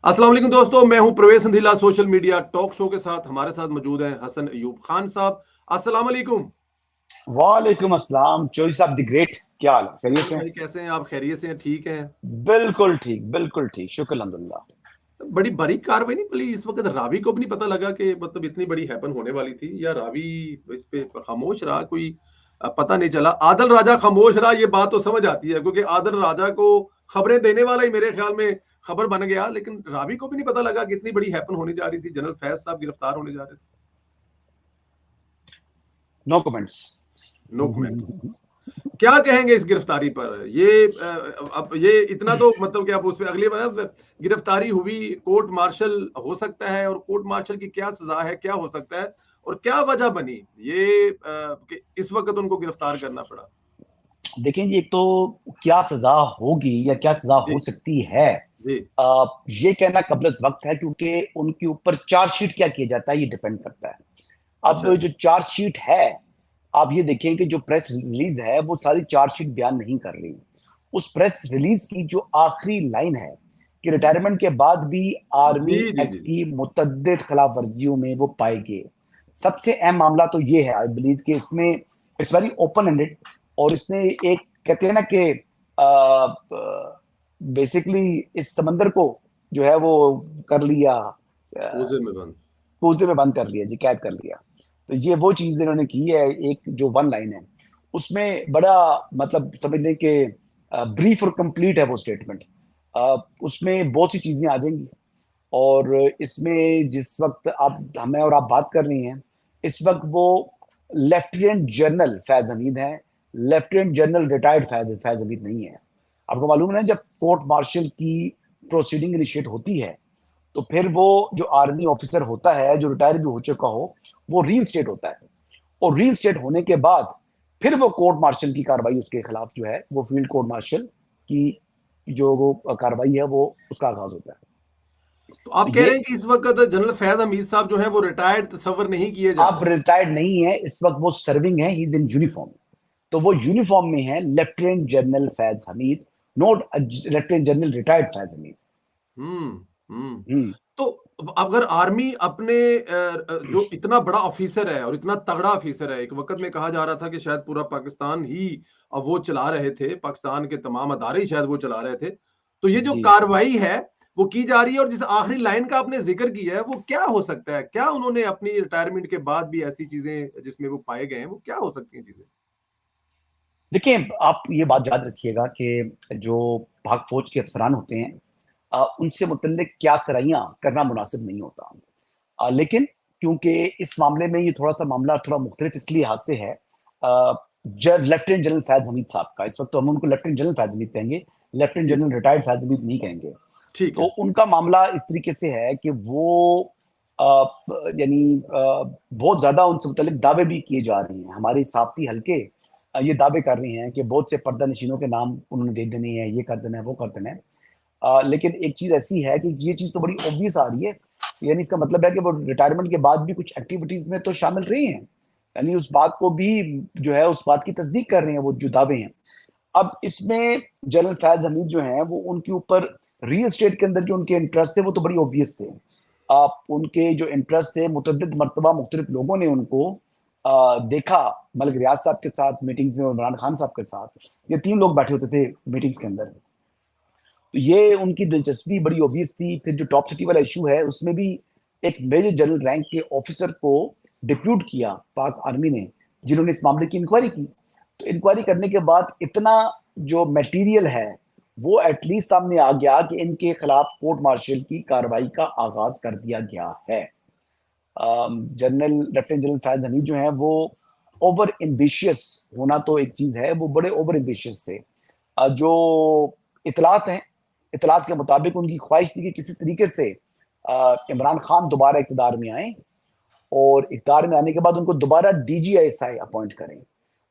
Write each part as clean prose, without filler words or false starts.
अस्सलाम वालेकुम दोस्तों, मैं हूं प्रवेश संधीला। सोशल मीडिया टॉक शो के साथ हमारे साथ मौजूद हैं हसन अयूब खान साहब। अस्सलाम वालेकुम। वालेकुम अस्सलाम। चौधरी साहब द ग्रेट, क्या हाल है? खैरियत चौधरी से हैं? भाई कैसे हैं आप? खैरियत से हैं? ठीक हैं? बिल्कुल ठीक, बिल्कुल ठीक, शुक्र अल्हम्दुलिल्लाह। बड़ी बारीक कार्रवाई नहीं पड़ी इस वक्त? रावी को भी नहीं पता लगा कि मतलब इतनी बड़ी हैपन होने वाली थी, या रावी इस पे खामोश रहा? कोई पता नहीं चला। आदल राजा खामोश रहा, ये बात तो समझ आती है क्योंकि आदल राजा को खबरें देने वाला ही मेरे ख्याल में खबर बन गया, लेकिन रावी को भी नहीं पता लगा कि इतनी बड़ी हैपन होने जा रही थी। जनरल फैज साहब गिरफ्तार होने जा रहे थे। No comments. No comments. क्या कहेंगे इस गिरफ्तारी पर? ये अब ये इतना तो मतलब कि आप उस पे अगली बार गिरफ्तारी हुई, कोर्ट मार्शल हो सकता है, और कोर्ट मार्शल की क्या सजा है, क्या हो सकता है और क्या वजह बनी ये कि इस वक्त उनको गिरफ्तार करना पड़ा? देखें, ये तो क्या सजा होगी या क्या सजा जी। हो सकती है, जी। ये कहना कबल वक्त है, क्योंकि उनके ऊपर चार्जशीट क्या किया जाता है ये डिपेंड करता है। अच्छा अब जी। जो चार्जशीट है, आप ये देखें कि जो प्रेस रिलीज है वो सारी चार्जशीट बयान नहीं कर रही। उस प्रेस रिलीज की जो आखिरी लाइन है कि रिटायरमेंट के बाद भी जी आर्मी जी एक्ट जी। की मुतद्दिद खिलाफ वर्जियों में वो पाए गए। सबसे अहम मामला तो ये है, आई बिलीव कि इसमें इट्स वेरी ओपन एंडेड। और इसने एक, कहते हैं ना कि बेसिकली इस समंदर को जो है वो कर लिया, कोजे में बंद। कूजे में बंद कर लिया जी, कैद कर लिया। तो ये वो चीज इन्होंने की है। एक जो वन लाइन है उसमें बड़ा, मतलब समझ लें कि ब्रीफ और कंप्लीट है वो स्टेटमेंट। उसमें बहुत सी चीजें आ जाएंगी। और इसमें जिस वक्त आप, हमें और आप बात कर रही हैं, इस वक्त वो लेफ्टिनेंट जनरल फैज हमीद हैं। Lieutenant general retired Faiz Faiz Hamid नहीं है। आपको मालूम है ना, जब कोर्ट मार्शल की प्रोसीडिंग इनिशिएट होती है तो फिर वो जो आर्मी ऑफिसर होता है जो रिटायर भी हो चुका हो, वो रीइंस्टेट होता है। और रीइंस्टेट होने के बाद फिर वो कोर्ट मार्शल की कार्रवाई उसके खिलाफ जो है वो फील्ड कोर्ट मार्शल की जो वो कार्रवाई है वो उसका आगाज होता है। तो तो आप कह ये, रहे हैं कि इस वक्त जनरल फैज हमीद साहब जो है वो रिटायर्ड तस्वर नहीं किए आप जाते? रिटायर्ड नहीं है इस वक्त, वो सर्विंग है, ही इज इन यूनिफॉर्म। तो वो यूनिफॉर्म में है, lieutenant general Faiz Hameed, not lieutenant general retired Faiz Hameed. हम्म। हम्म। हम्म। तो अगर आर्मी अपने जो इतना बड़ा ऑफिसर है और इतना तगड़ा ऑफिसर है, एक वक्त में कहा जा रहा था कि शायद पूरा पाकिस्तान ही अब वो चला रहे थे, पाकिस्तान के तमाम अदारे ही शायद वो चला रहे थे, तो ये जो जी, कार्रवाई है वो की जा रही है, और जिस आखिरी लाइन का आपने जिक्र किया है वो क्या हो सकता है? क्या उन्होंने अपनी रिटायरमेंट के बाद भी ऐसी चीजें जिसमें वो पाए गए हैं, वो क्या हो सकती हैं चीजें? देखिए, आप ये बात याद रखिएगा कि जो पाक फौज के अफसरान होते हैं, उनसे मुतल्लिक क्या सराहियां करना मुनासिब नहीं होता। लेकिन क्योंकि इस मामले में ये थोड़ा सा मामला थोड़ा मुख्तलिफ इसलिए हाथ से है, लेफ्टिनेंट जनरल फैज हमीद साहब का, इस वक्त तो हम उनको लेफ्टिनेंट जनरल फैज हमीद कहेंगे, लेफ्टिनेंट जी। जनरल रिटायर्ड फैज हमीद नहीं कहेंगे। ठीक तो है। उनका मामला इस तरीके से है कि वो अ, यानी बहुत ज्यादा उनसे मुतल्लिक दावे भी किए जा रहे हैं। हमारे साफती हल्के ये दावे कर रहे हैं कि बहुत से पर्दा नशीनों के नाम उन्होंने दे देने हैं, ये कर देना है, वो कर देना है। लेकिन एक चीज ऐसी है कि ये चीज तो बड़ी ऑब्वियस आ रही है। यानी इसका मतलब है कि वो रिटायरमेंट के बाद भी कुछ एक्टिविटीज में तो शामिल रहे हैं। यानी उस बात को भी जो है उस बात की तस्दीक कर रहे हैं वो जो दावे हैं। अब इसमें जनरल फैज हमीद जो हैं वो, उनके ऊपर रियल एस्टेट के अंदर जो उनके इंटरेस्ट थे वो तो बड़ी ऑब्वियस थे। आप उनके जो इंटरेस्ट थे, मुतअद्दिद मरतबा मुख्तलिफ लोगों ने उनको देखा, मलिक रियाज साहब के साथ मीटिंग्स में और इमरान खान साहब के साथ, ये तीन लोग बैठे होते थे मीटिंग्स के अंदर। तो ये उनकी दिलचस्पी बड़ी ऑब्वियस थी। फिर जो टॉप सिटी वाला इशू है उसमें भी एक मेजर जनरल रैंक के ऑफिसर को डिप्यूट किया पाक आर्मी ने, जिन्होंने इस मामले की इंक्वायरी की। तो इंक्वायरी करने के बाद इतना जो मटेरियल है वो एटलीस्ट सामने आ गया कि इनके खिलाफ कोर्ट मार्शल की कार्रवाई का आगाज कर दिया गया है। General lieutenant general Faiz Hamid जो है वो ओवर एम्बिशियस होना तो एक चीज है, वो बड़े ओवर एम्बिशियस थे। जो इतलात हैं, इतलात के मुताबिक उनकी ख्वाहिश थी कि किसी तरीके से इमरान खान दोबारा इकतदार में आए, और इकतदार में आने के बाद उनको दोबारा डीजीआईएसआई अपॉइंट करें।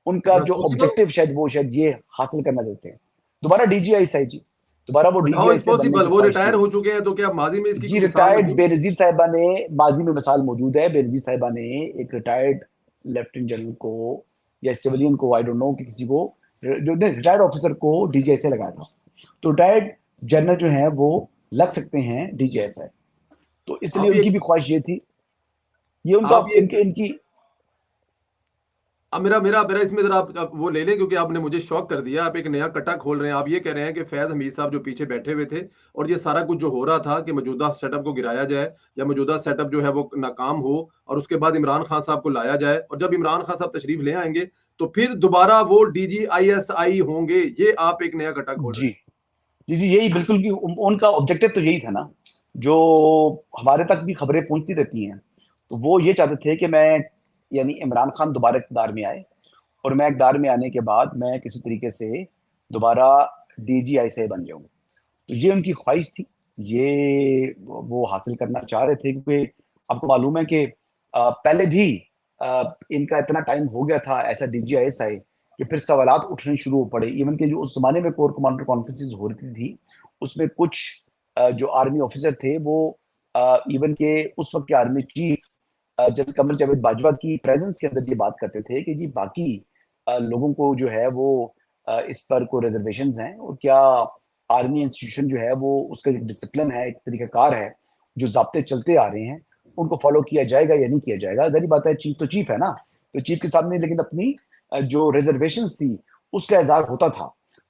उनका दैट्स जो पॉसिबल? ऑब्जेक्टिव शायद वो शायद ये हासिल करना चाहते हैं, दोबारा डीजीआईएसआई जी, दोबारा वो बट हाउ इज डीजीआईएसआई बनने पॉसिबल? की वो ख्वाहिश रिटायर थी। हो चुके हैं, तो क्या माजी में इसकी जी, कोई मिसाल रिटायर्ड मौजूद? बेनजीर साहिबा ने, माजी में मिसाल मौजूद है, बेनजीर साहिबा ने एक रिटायर्ड लेफ्टिनेंट जनरल को या सिविलियन को, आई डोंट नो, कि किसी को, जो रिटायर्ड ऑफिसर को डीजीआई से लगाया था। तो रिटायर्ड जनरल जो है वो लग सकते हैं डीजीआईएसआई। तो इसलिए आप ये उनकी भी ख्वाहिश ये थी, ये उनका आप ये इनके इनकी अब मेरा मेरा मेरा इसमें जरा आप वो ले लें, क्योंकि आपने मुझे शॉक कर दिया। आप एक नया कटा खोल रहे हैं। आप ये कह रहे हैं कि फैज हमीद साहब जो पीछे बैठे हुए थे और ये सारा कुछ जो हो रहा था कि मौजूदा सेटअप को गिराया जाए या मौजूदा सेटअप जो है वो नाकाम हो और उसके बाद इमरान खान साहब को लाया जाए, और जब इमरान खान साहब तशरीफ ले आएंगे तो फिर दोबारा वो डीजीआईएसआई होंगे। ये आप एक नया कटा खोल रहे जी हैं। जी जी, यही बिल्कुल कि उनका ऑब्जेक्टिव तो यही था ना, जो हमारे तक भी खबरें पहुंचती रहती हैं। तो वो ये चाहते थे कि मैं, यानी इमरान खान दोबारा इक़्तिदार में आए, और मैं इक़्तिदार में आने के बाद मैं किसी तरीके से दोबारा डीजीआईएसआई बन जाऊं। तो ये उनकी ख्वाहिश थी, ये वो हासिल करना चाह रहे थे, क्योंकि आपको मालूम है कि पहले भी इनका इतना टाइम हो गया था ऐसा डीजीआईएसआई कि फिर सवालात उठने शुरू हो पड़े। इवन के जो उस जमाने में कोर कमांडर कॉन्फ्रेंसेस हो रही थी, उसमें कुछ जो आर्मी ऑफिसर थे वो इवन के उस वक्त के army chief general Qamar Javed Bajwa की प्रेजेंस के अंदर ये बात करते थे कि जी बाकी लोगों को जो है वो इस पर कोई रिजर्वेशन हैं, और क्या आर्मी इंस्टीट्यूशन जो है वो उसका एक डिसिप्लिन है, एक तरीकाकार है, जो ज़ाब्ते चलते आ रहे हैं, उनको फॉलो किया जाएगा या नहीं किया जाएगा। जाहिर बात है, चीफ तो चीफ है ना, तो चीफ के सामने लेकिन अपनी जो रिजर्वेशन थी उसका इजहार होता था।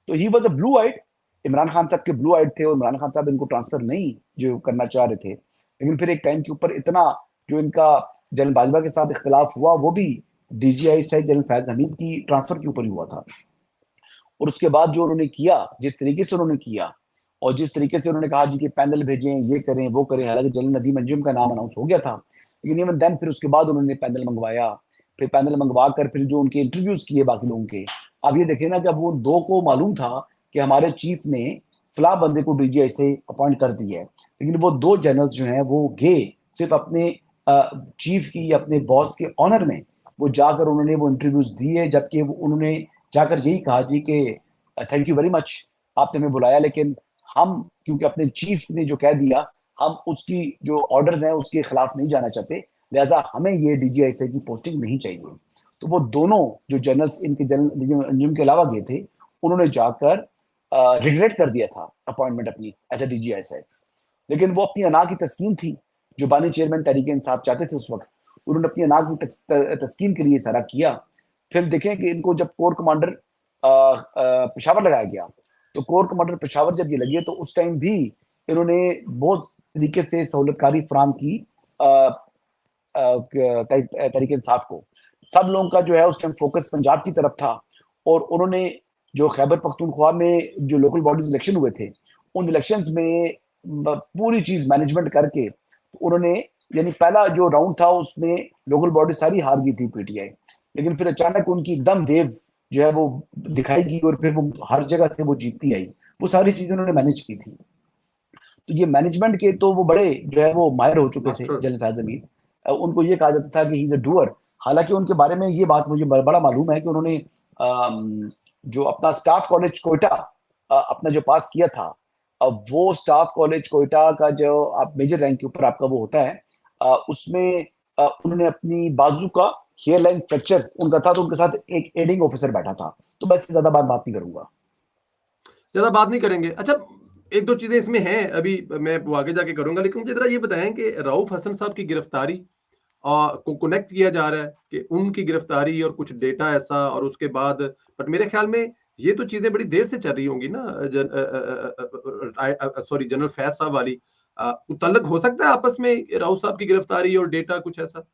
तो he was a blue eyed, Imran Khan साहब के ब्लू आइड थे, और इमरान खान साहब इनको ट्रांसफर नहीं जो करना चाह रहे थे। लेकिन फिर एक टाइम के ऊपर इतना जो इनका जनरल बाजवा के साथ इख्तलाफ हुआ, वो भी डीजीआई से जनरल फैज हमीद की ट्रांसफर के ऊपर ही हुआ था। और उसके बाद जो उन्होंने किया, जिस तरीके से उन्होंने किया, और जिस तरीके से उन्होंने कहा जी कि पैनल भेजें, ये करें वो करें, हालांकि जनरल नदीम अंजुम का नाम अनाउंस हो गया था, लेकिन इवन देन फिर उसके बाद उन्होंने पैनल मंगवाया। फिर पैनल मंगवा कर फिर जो उनके इंटरव्यूज किए बाकी लोगों के, आप ये देखें ना कि अब वो दो को मालूम था कि हमारे चीफ ने फला बंदे को डीजीआई से अपॉइंट कर दिया है, लेकिन वो दो जनरल्स जो हैं वो गए सिर्फ अपने चीफ की, अपने बॉस के ऑनर में वो जाकर उन्होंने वो इंटरव्यूज दिए, जबकि उन्होंने जाकर यही कहा जी कि थैंक यू वेरी मच, आपने हमें बुलाया, लेकिन हम क्योंकि अपने चीफ ने जो कह दिया, हम उसकी जो ऑर्डर्स हैं उसके खिलाफ नहीं जाना चाहते, लिहाजा हमें ये डीजीआईएसआई की पोस्टिंग नहीं चाहिए। तो वो दोनों जो जनरल्स इनके जनरल अंजुम के अलावा गए थे, उन्होंने जाकर रिग्रेट कर दिया था अपॉइंटमेंट अपनी एज ए डीजीआईएसआई। लेकिन वो अपनी अना की तस्कीन थी, जो बानी चेयरमैन तहरीक इंसाफ चाहते थे उस वक्त, उन्होंने अपनी अना की तस्कीन के लिए सारा किया। फिर देखें कि इनको जब कोर कमांडर पेशावर लगाया गया, तो कोर कमांडर पेशावर जब ये लगे, तो उस टाइम भी इन्होंने बहुत तरीके से सहूलतकारी फराम की तहरीक इंसाफ को। सब लोगों का जो है उस टाइम फोकस पंजाब की तरफ था, और उन्होंने जो खैबर पख्तूनख्वा में जो लोकल बॉडीज इलेक्शन हुए थे, उन इलेक्शंस में पूरी चीज मैनेजमेंट करके उन्होंने, यानी पहला जो राउंड था उसमें लोकल बॉडी सारी हार गई थी पीटीआई, लेकिन फिर अचानक उनकी एकदम वेव जो है वो दिखाई गई, और फिर वो हर जगह से वो जीतती आई। वो सारी चीजें उन्होंने मैनेज की थी। तो ये मैनेजमेंट के तो वो बड़े जो है वो माहिर हो चुके थे मास्टर। जनरल फैज हमीद। उनको ये कहा जाता था कि ही इज अ डूअर। हालांकि उनके बारे में ये बात मुझे बड़ा मालूम है कि उन्होंने जो अपना स्टाफ कॉलेज कोयटा अपना जो पास किया था, अब वो स्टाफ कॉलेज कोयटा का जो आप मेजर रैंक के ऊपर आपका वो होता है, उसमें उन्होंने अपनी बाजू का हेयर लाइन फ्रैक्चर उनका था, तो उनके साथ एक एडिंग ऑफिसर बैठा था। तो बस ज्यादा बात नहीं करूंगा। ज्यादा बात नहीं करेंगे। अच्छा, एक दो चीजें इसमें हैं, अभी मैं वो आगे जाके करूंगा, लेकिन मुझे जरा ये बताएं कि रऊफ हसन साहब की गिरफ्तारी को कनेक्ट किया जा रहा है कि उनकी गिरफ्तारी और कुछ डेटा ऐसा, और उसके बाद, बट मेरे ख्याल में ये तो चीजें बड़ी देर से चल रही होंगी ना, सॉरी जनरल फैज साहब वाली, मुतल्लक हो सकता है आपस में राउफ साहब की गिरफ्तारी और डेटा कुछ ऐसा।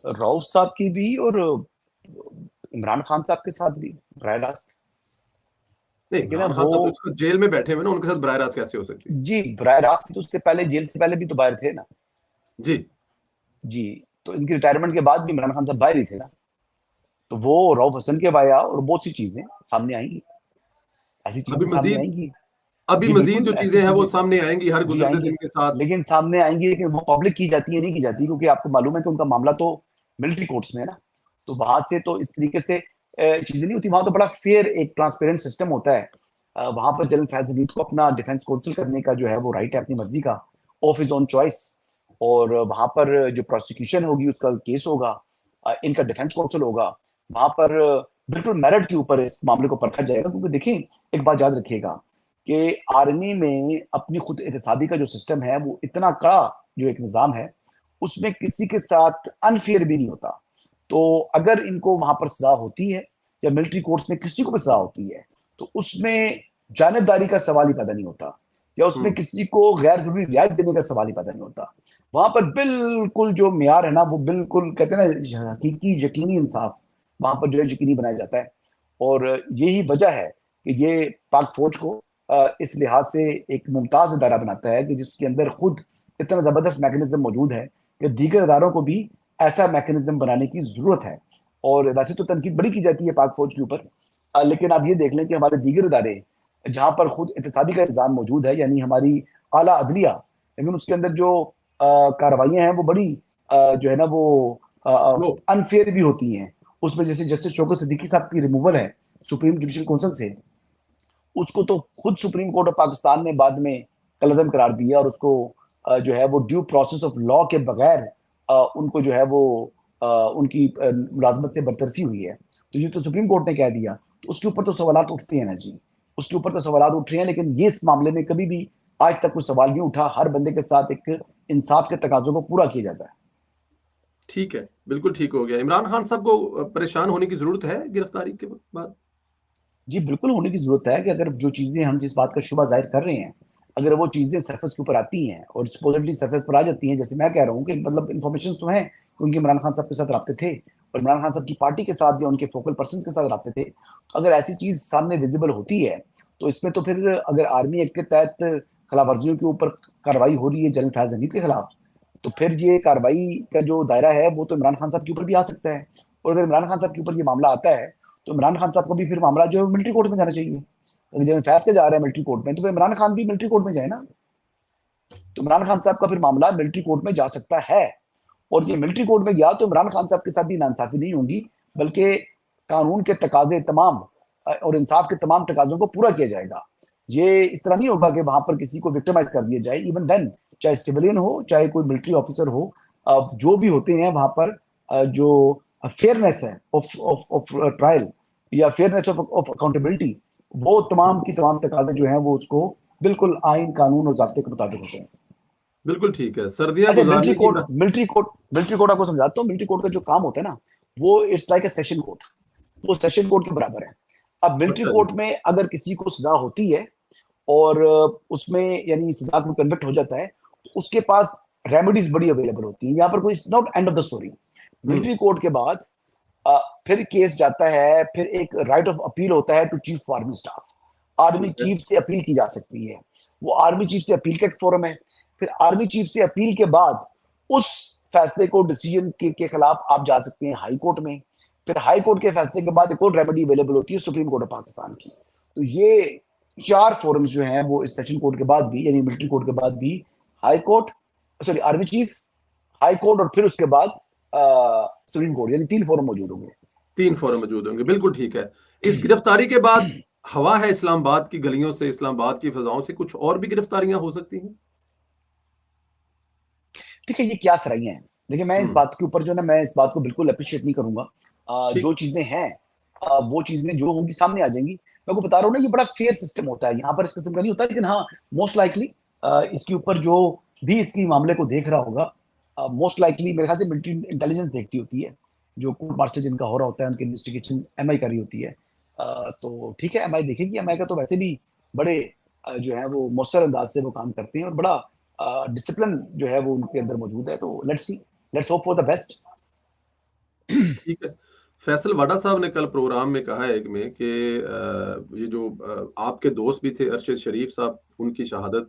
रऊफ साहब की भी, और इमरान खान साहब के साथ भी बराह रास्त। नहीं, लेकिन अब इमरान खान वो, साहब तो इसको जेल में बैठे हुए ना, उनके साथ बराह रास्त कैसे हो सकती है। जी बराह रास्त तो उससे पहले, जेल से पहले भी तो बाहर थे ना। जी। जी, तो इनकी रिटायरमेंट के बाद भी इमरान खान साहब बाहर ही थे ना। तो वो रऊफ हसन के वाया और बहुत सी चीजें सामने आएंगी, ऐसी अभी चीजें सामने मजीद आएंगी। अभी जी मजीद जो बिल्कुल चीजें ऐसी हैं वो चीजें सामने आएंगी हर जी गुजरते आएंगी, दिन के साथ। लेकिन सामने आएंगी, लेकिन वो पब्लिक की जाती है नहीं की जाती, क्योंकि आपको मालूम है कि उनका मामला तो मिलिट्री कोर्ट्स में है ना। तो वहां से तो इस तरीके से चीजें नहीं होती। वहां तो बड़ा फेयर एक ट्रांसपेरेंट सिस्टम होता है। वहां पर जनरल फैज हमीद को अपना डिफेंस काउंसिल करने का जो है वो राइट है, अपनी मर्जी का, ऑफ हिज ओन चॉइस। और वहां पर जो प्रोसिक्यूशन होगी उसका केस होगा, इनका डिफेंस काउंसिल होगा, वहां पर बिल्कुल मेरिट के ऊपर इस मामले को परखा जाएगा। क्योंकि देखिए, एक बात याद रखिएगा, कि आर्मी में अपनी खुद एहतसाबी का जो सिस्टम है वो इतना कड़ा जो एक निज़ाम है, उसमें किसी के साथ अनफेयर भी नहीं होता। तो अगर इनको वहां पर सजा होती है या मिलिट्री कोर्ट्स में किसी को भी सजा होती है, तो उसमें जानिबदारी का सवाल ही पैदा नहीं होता, या उसमें हम्म। किसी को गैर जरूरी रियायत देने का सवाल ही पैदा नहीं होता। वहां पर बिल्कुल जो म्यार है ना, वो बिल्कुल कहते हैं ना हकीकी यकीनी इंसाफ वहां पर जो है यकीनी बनाया जाता है। और यही वजह है कि ये पाक फौज को इस लिहाज से एक मुमताज इदारा बनाता है कि जिसके अंदर खुद इतना जबरदस्त मैकेनिज्म मौजूद है कि दीगर इदारों को भी ऐसा मैकेनिज्म बनाने की जरूरत है। और वैसे तो तनकीद बड़ी की जाती है पाक फौज के ऊपर, लेकिन आप ये देख लें कि हमारे दीगर इदारे जहां पर खुद इत्तेसादी का निज़ाम मौजूद है, यानी हमारी आला अदलिया, लेकिन उसके अंदर जो कार्रवाइयां हैं वो बड़ी जो है ना वो स्लो। अनफेयर भी होती हैं। उसमें जैसे जस्टिस शौकत सिद्दीकी साहब की रिमूवल है सुप्रीम जुडिशल काउंसिल से, उसको तो खुद सुप्रीम कोर्ट ऑफ पाकिस्तान ने बाद में कलअदम करार दिया, और उसको जो है वो ड्यू प्रोसेस ऑफ लॉ के बगैर उनको जो है वो उनकी मुलाजमत से बरतरफी हुई है। तो ये तो सुप्रीम कोर्ट ने कह दिया, तो उसके ऊपर तो सवाल उठते हैं ना जी, उसके ऊपर तो सवाल उठ रहे हैं। लेकिन ये इस मामले में कभी भी आज तक कोई सवाल नहीं उठा। हर बंदे के साथ एक इंसाफ के तकाजों को पूरा किया जाता है। ठीक है, बिल्कुल ठीक हो गया। इमरान खान साहब को परेशान होने की जरूरत है गिरफ्तारी के बाद? जी बिल्कुल होने की जरूरत है कि अगर जो चीजें हम जिस बात का शुबा जाहिर कर रहे हैं, अगर वो चीजें सरफेस के ऊपर आती हैं और सपोजिटली सरफेस पर आ जाती हैं, जैसे मैं कह रहा हूँ कि मतलब इन्फॉर्मेशन तो है कि उनके इमरान खान साहब के साथ रबते थे और इमरान खान साहब की पार्टी के साथ या उनके फोकल पर्सन के साथ रबते थे, तो अगर ऐसी चीज सामने विजिबल होती है, तो इसमें तो फिर अगर आर्मी एक्ट के तहत खिलाफ वर्जियों के ऊपर कार्रवाई हो रही है जनरल फैज हमीद के खिलाफ, तो फिर ये कार्रवाई का जो दायरा है वो तो इमरान खान साहब के ऊपर भी आ सकता है। और अगर इमरान खान साहब के ऊपर ये मामला आता है, तो इमरान खान साहब को भी फिर मामला जो है मिलिट्री कोर्ट में जाना चाहिए। अगर जनरल फैज के जा रहे हैं मिलिट्री कोर्ट में, तो फिर इमरान खान भी मिलिट्री कोर्ट में जाए ना। तो इमरान खान साहब का फिर मामला मिलिट्री कोर्ट में जा सकता है। और ये मिलिट्री कोर्ट में गया तो इमरान खान साहब के साथ भी नाइंसाफी नहीं होगी, बल्कि कानून के तकाजे तमाम और इंसाफ के तमाम तकाजों को पूरा किया जाएगा। ये इस तरह नहीं होगा कि वहां पर किसी को विक्टिमाइज कर दिया जाए। इवन देन, चाहे सिविलियन हो चाहे कोई मिलिट्री ऑफिसर हो, जो भी होते हैं वहां पर जो फेयरनेस है ऑफ ऑफ ऑफ ट्रायल या फेयरनेस ऑफ अकाउंटेबिलिटी, वो तमाम की तमाम तकाजे जो हैं वो उसको बिल्कुल आइन कानून और ज़ाब्ते के मुताबिक होते हैं। बिल्कुल ठीक है। सर्दियां अच्छा, गुजारने की मिलिट्री कोर्ट आपको समझाता हूँ। मिलिट्री कोर्ट का जो काम होता है ना, वो it's like A session court, वो सेशन कोर्ट के बराबर है। अब मिलिट्री अच्छा जी। कोर्ट में अगर किसी को सजा होती है और उसमें यानी सजा को कन्विक्ट हो जाता है, तो उसके पास रेमेडीज बड़ी अवेलेबल होती है। यहाँ पर कोई not end of the story. Hmm. Military court के बाद फिर केस जाता है, फिर एक राइट ऑफ अपील होता है to chief army staff. Army ठीक है। चीफ से अपील की जा सकती है, वो आर्मी चीफ से अपील का एक फोरम है। फिर आर्मी चीफ से अपील के बाद उस फैसले को डिसीजन के खिलाफ आप जा सकते हैं हाई कोर्ट में। फिर हाई कोर्ट के फैसले के बाद एक और रेमेडी अवेलेबल होती है सुप्रीम कोर्ट ऑफ पाकिस्तान की। तो ये चार फोरम्स जो हैं वो इस सेशन कोर्ट के बाद भी, यानी मिलिट्री कोर्ट के बाद भी, high court, sorry army chief, high court और फिर उसके बाद सुप्रीम कोर्ट, यानी तीन फोरम मौजूद होंगे। 3 फोरम मौजूद होंगे, बिल्कुल ठीक है। इस गिरफ्तारी के बाद हवा है इस्लामाबाद की गलियों से, इस्लामाबाद की फिजाओं से कुछ और भी गिरफ्तारियां हो सकती हैं? ठीक है, ये क्या सराहियां हैं। देखिए, मैं इस हम्म। बात के ऊपर जो ना, मैं इस बात को बिल्कुल अप्रिशिएट नहीं करूंगा। ठीक। जो चीजें हैं वो चीजें जो होंगी सामने आ जाएंगी। मैं को बता रहा हूँ ना, ये बड़ा फेयर सिस्टम होता है, यहाँ पर इस किस्म का नहीं होता। लेकिन हाँ, मोस्ट लाइकली इसके ऊपर जो भी इसकी मामले को देख रहा होगा, मोस्ट लाइकली मेरे ख्याल से मिलिट्री इंटेलिजेंस देखती होती है। जो कोर्ट मार्शल जिनका हो रहा होता है, उनकी इन्वेस्टिगेशन एमआई कर रही होती है। तो ठीक है, एमआई देखेगी। एमआई का तो वैसे भी बड़े जो है वो मौसर अंदाज से वो काम करते हैं, और बड़ा डिसिप्लिन जो है वो उनके अंदर मौजूद है। तो let's see, let's hope for the best. ठीक है। फैसल वाडा साहब ने कल प्रोग्राम में कहा एक में कि ये जो आपके दोस्त भी थे अरशद शरीफ साहब, उनकी शहादत,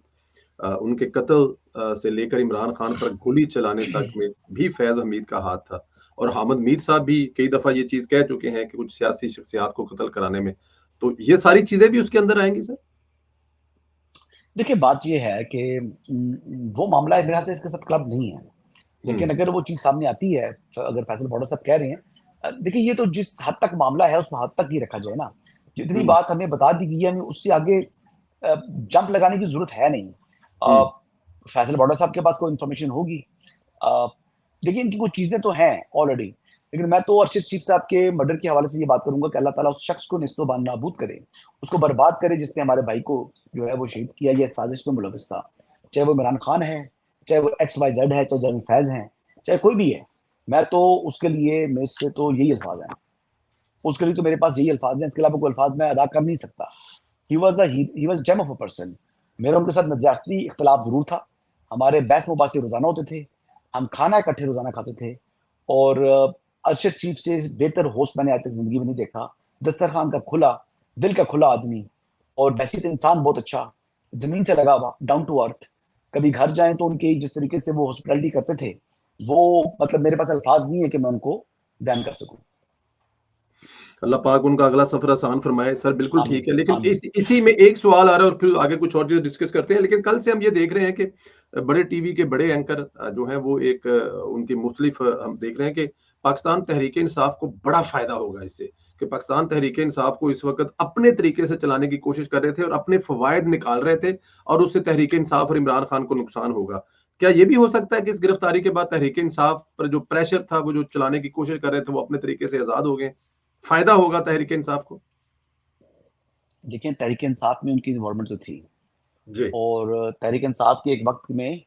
उनके कत्ल से लेकर इमरान खान पर गोली चलाने तक में भी फैज हमीद का हाथ था। और हामिद मीर साहब भी कई दफा ये चीज कह चुके हैं कि कुछ सियासी शख्सियात को कत्ल कराने में। तो ये सारी चीजें भी उसके अंदर आएंगी सर? देखिए, बात ये है कि वो मामला मेरे ख्याल से इसके साथ क्लब नहीं है। लेकिन हम्म। अगर वो चीज सामने आती है, अगर फैसल बॉर्डर साहब कह रहे हैं, देखिए ये तो जिस हद तक मामला है उस हद तक ही रखा जाए ना। जितनी हम्म। बात हमें बता दी गई है, हमें उससे आगे जंप लगाने की जरूरत है नहीं। हम्म। फैसल बॉर्डर साहब के पास कोई इंफॉर्मेशन होगी, अ, देखिए इनकी कुछ चीजें तो हैं ऑलरेडी। लेकिन मैं तो अरशद चीफ साहब के मर्डर के हवाले से ये बात करूंगा कि अल्लाह ताला उस शख्स को निस्तो नाबूद करे, उसको बर्बाद करे जिसने हमारे भाई को जो है वो शहीद किया, ये साजिश में मुलविस था। चाहे वो इमरान खान है, चाहे वो XYZ है, चाहे जनरल फैज है, चाहे कोई भी है, मैं तो उसके लिए मेरे से तो यही अल्फाज हैं, उसके लिए तो मेरे पास यही अल्फाज हैं, इसके अलावा कोई अल्फाज मैं अदा कर नहीं सकता। He was gem of a person. मेरा उनके साथ नज़ाती इख्तलाफ जरूर था, हमारे बहस मुबासे रोजाना होते थे, हम खाना इकट्ठे रोजाना खाते थे, और अरशद चीफ से बेहतर होस्ट मैंने आज तक जिंदगी में नहीं देखा। दस्तरखान का खुला, दिल का खुला आदमी, और वैसे तो इंसान बहुत अच्छा, जमीन से लगा हुआ, डाउन टू अर्थ। कभी घर जाएं तो उनके जिस तरीके से वो हॉस्पिटलिटी करते थे, वो मतलब मेरे पास अल्फाज नहीं है कि मैं उनको बयान कर सकूं। अल्लाह पाक उनका अगला सफर आसान फरमाए। सर बिल्कुल आमीन ठीक है, लेकिन आमीन। इसी में एक सवाल आ रहा है और फिर आगे कुछ और चीज़ डिस्कस करते हैं। लेकिन कल से हम ये देख रहे हैं कि बड़े टीवी के बड़े एंकर जो हैं वो एक उनकी मुख्तलिफ हम देख रहे हैं कि पाकिस्तान तहरीक इंसाफ को बड़ा फ़ायदा होगा इससे, कि पाकिस्तान तहरीक इंसाफ को इस वक़्त अपने तरीके से चलाने की कोशिश कर रहे थे और अपने फ़वाइद निकाल रहे थे, और उससे तहरीक इंसाफ और इमरान खान को नुकसान होगा। क्या ये भी हो सकता है कि इस गिरफ्तारी के बाद तहरीक इंसाफ पर जो प्रेशर था, वो जो चलाने की कोशिश कर रहे थे, वो अपने तरीके से आज़ाद हो गए? फ़ायदा होगा तहरीक इंसाफ को? देखिए, तहरीक इंसाफ में उनकी इन्वॉल्वमेंट तो थी, जी, और तहरीक इंसाफ के एक वक्त में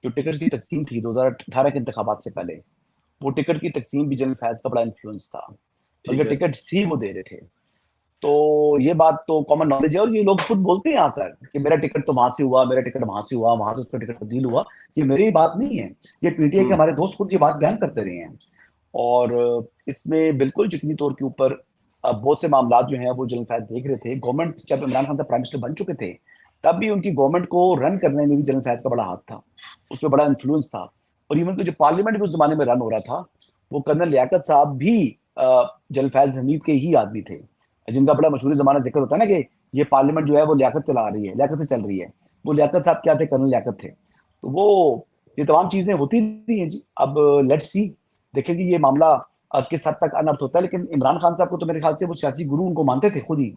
जो टिकट की तकसीम थी 2018 के इंतखाबात से पहले, वो टिकट की तकसीम भी जनरल फैज का बड़ा इन्फ्लुएंस था, ठीक बल्कि है। टिकट ही वो दे रहे थे। तो ये बात तो कॉमन नॉलेज है, और ये लोग खुद बोलते हैं आकर कि मेरा टिकट तो वहां से हुआ, मेरा टिकट वहां से हुआ, वहां से उसका टिकट तब्दील हुआ। ये मेरी बात नहीं है, ये पीटीआई के हुँ, हमारे दोस्त खुद ये बात बयान करते रहे हैं। और इसमें बिल्कुल यकीनी तौर के ऊपर बहुत से मामला जो हैं वो जनरल फैज देख रहे थे। गवर्नमेंट जब इमरान खान साहब प्राइम मिनिस्टर बन चुके थे, तब भी उनकी गवर्नमेंट को रन करने में भी जनरल फैज का बड़ा हाथ था, उसमें बड़ा इन्फ्लुएंस था। और इवन तो जो पार्लियामेंट भी उस जमाने में रन हो रहा था, वो कर्नल लियाकत साहब भी जनरल फैज हमीद के ही आदमी थे, जिनका बड़ा मशहूर जमाना जिक्र होता है ना कि ये पार्लियामेंट जो है वो लियाकत चला रही है, लियाकत से चल रही है। वो लियाकत साहब क्या थे? कर्नल लियाकत थे। तो वो ये तमाम चीजें होती रही हैं जी। अब लेट्स सी, देखें कि ये मामला किस हद तक अनर्थ होता है। लेकिन इमरान खान साहब को तो मेरे ख्याल से वो सियासी गुरु उनको मानते थे खुद ही,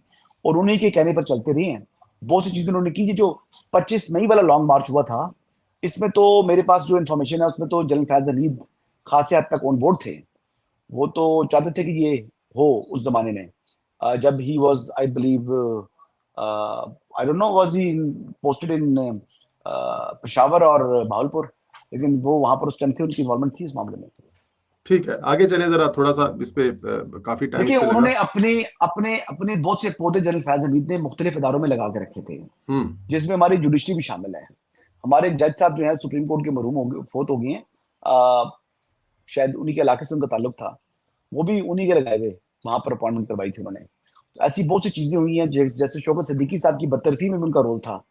और उन्हीं के कहने पर चलते रहे हैं। बहुत सी चीजें उन्होंने की। ये जो 25 मई वाला लॉन्ग मार्च हुआ था, इसमें तो मेरे पास जो इन्फॉर्मेशन है उसमें तो जनरल फैज हमीद खासे हद तक ऑन बोर्ड थे। वो तो चाहते थे कि ये हो उस जमाने में, जब he was I believe, I don't know was he posted in Peshawar और भावलपुर, लेकिन वो वहां पर उस टाइम थे, उनकी इन्वॉल्वमेंट थी इस मामले में। ठीक है। आगे चलें ज़रा, थोड़ा-सा इस पे काफ़ी टाइम इस देखिए, पे लगा। उन्होंने अपने अपने अपने बहुत से पौधे जनरल फैज हमीद ने मुख्तलिफ इदारों में लगा के रखे थे, हुँ, जिसमें हमारी जुडिशरी भी शामिल है। हमारे जज साहब जो है सुप्रीम कोर्ट के मरहूम हो गए, फोत हो गए हैं, शायद उन्हीं के इलाके से उनका ताल्लुक था, वो भी उन्हीं के लगाए हुए वहां पर अपॉइंटमेंट करवाई थी उन्होंने। तो ऐसी बहुत सी चीजें हुई हैं, जैसे शौकत सिद्दीकी साहब की बदतरतीब में भी उनका रोल था।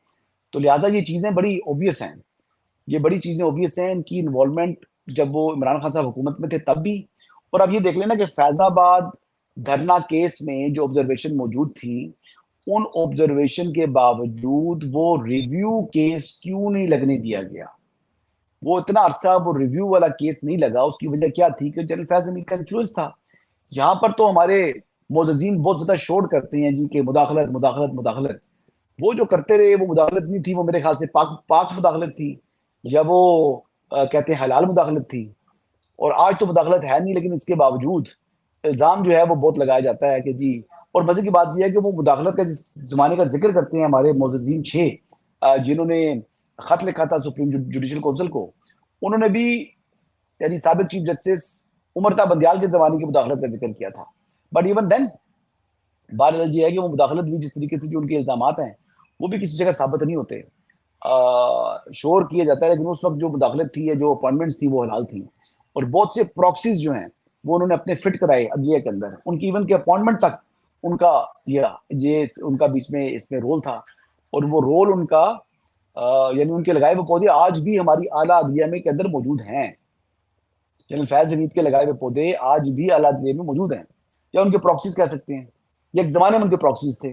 तो लिहाजा ये चीजें बड़ी ओबियस हैं, ये बड़ी चीजें ओबियस हैं इनकी इन्वॉल्वमेंट, जब वो इमरान खान साहब हुकूमत में थे तब भी। और अब ये देख लेना कि फैजाबाद धरना केस में जो ऑब्जर्वेशन मौजूद थी, उन ऑब्जर्वेशन के बावजूद वो रिव्यू केस क्यों नहीं लगने दिया गया? वो इतना अरसा वो रिव्यू वाला केस नहीं लगा, उसकी वजह क्या थी? कि जनरल फैज हमीद का इन्फ्लुएंस था। यहाँ पर तो हमारे मोअज़्ज़िज़ीन बहुत ज्यादा शोर करते हैं जी कि मुदाखलत मुदाखलत मुदाखलत। वो जो करते रहे वो मुदाखलत नहीं थी, वो मेरे ख्याल से पाक पाक मुदाखलत थी, या वो कहते हैं हलाल मुदाखलत थी। और आज तो मुदाखलत है नहीं, लेकिन इसके बावजूद इल्जाम जो है वो बहुत लगाया जाता है कि जी। और मजे की बात यह है कि वो मुदाखलत का जिस जमाने का जिक्र करते हैं हमारे मोअज़्ज़िज़ीन 6, जिन्होंने खत लिखा था सुप्रीम जुडिशल काउंसिल को, उन्होंने भी यानी साबिक चीफ जस्टिस उमरता बंदयाल के जमाने की मुदाखलत का जिक्र किया था। बट इवन देन बात ये है कि वो मुदाखलत भी जिस तरीके से जो उनके इल्जाम हैं, वो भी किसी जगह साबित नहीं होते। शोर किया जाता है, लेकिन उस वक्त जो मुदाखलत थी या जो अपॉइंटमेंट्स थी वो हलाल थी। और बहुत से प्रॉक्सीज जो हैं वो उन्होंने अपने फिट कराए अदलिया के अंदर, उनकी इवन के अपॉइंटमेंट तक उनका ये उनका बीच में इसमें रोल था। और वो रोल उनका यानी उनके लगाए हुए पौधे आज भी हमारी आला अदलिया में के अंदर मौजूद हैं। जनरल फैज हमीद के लगाए हुए पौधे आज भी आला अदलिया में मौजूद हैं, या उनके प्रॉक्सीज कह सकते हैं, ये एक जमाने में उनके प्रॉक्सीज थे।